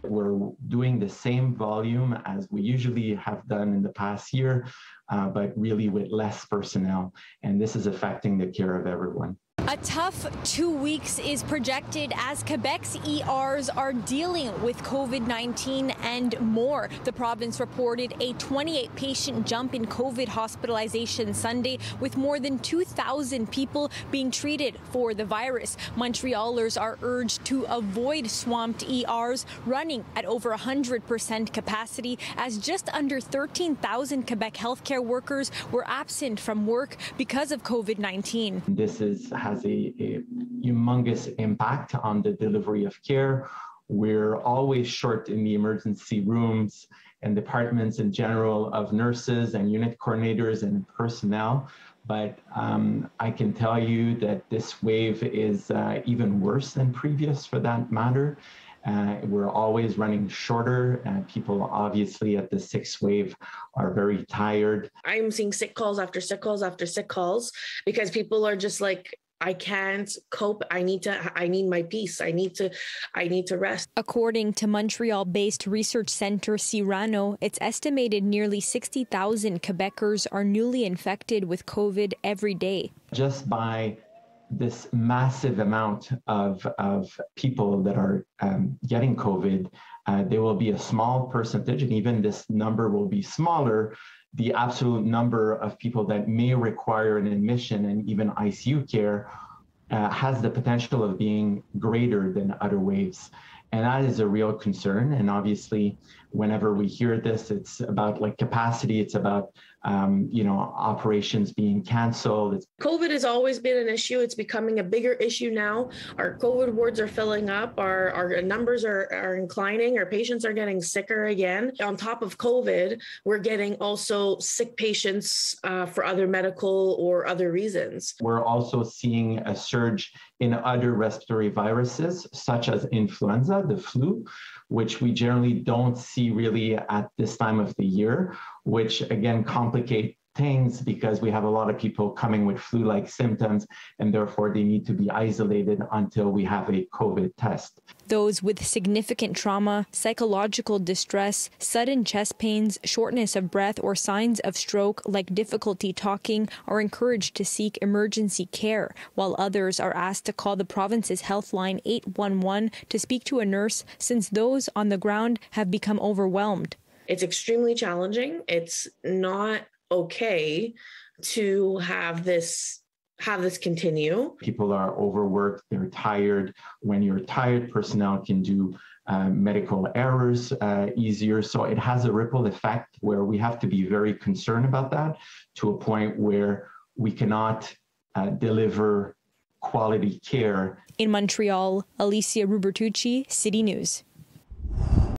We're doing the same volume as we usually have done in the past year, but really with less personnel. And this is affecting the care of everyone. A tough 2 weeks is projected as Quebec's ERs are dealing with COVID-19 and more. The province reported a 28-patient jump in COVID hospitalizations Sunday, with more than 2,000 people being treated for the virus. Montrealers are urged to avoid swamped ERs running at over 100% capacity, as just under 13,000 Quebec healthcare workers were absent from work because of COVID-19. This has a humongous impact on the delivery of care. We're always short in the emergency rooms and departments in general of nurses and unit coordinators and personnel. But I can tell you that this wave is even worse than previous, for that matter. We're always running shorter. People obviously at the sixth wave are very tired. I'm seeing sick calls after sick calls after sick calls because people are just like, I can't cope. I need my peace. I need to rest. According to Montreal-based research center Cyrano, it's estimated nearly 60,000 Quebecers are newly infected with COVID every day. Just by this massive amount of people that are getting COVID, there will be a small percentage, and even this number will be smaller. The absolute number of people that may require an admission and even ICU care has the potential of being greater than other waves. And that is a real concern. And obviously, whenever we hear this, it's about like capacity. It's about, operations being canceled. COVID has always been an issue. It's becoming a bigger issue now. Our COVID wards are filling up. Our numbers are inclining. Our patients are getting sicker again. On top of COVID, we're getting also sick patients for other medical or other reasons. We're also seeing a surge in other respiratory viruses, such as influenza, the flu, which we generally don't see really at this time of the year, which again complicate things because we have a lot of people coming with flu-like symptoms, and therefore they need to be isolated until we have a COVID test. Those with significant trauma, psychological distress, sudden chest pains, shortness of breath, or signs of stroke like difficulty talking are encouraged to seek emergency care, while others are asked to call the province's health line 811 to speak to a nurse, since those on the ground have become overwhelmed. It's extremely challenging. It's not okay to have this continue. People are overworked, they're tired. When you're tired, personnel can do medical errors easier. So it has a ripple effect where we have to be very concerned about that, to a point where we cannot deliver quality care. In Montreal, Alyssia Rubertucci, City News.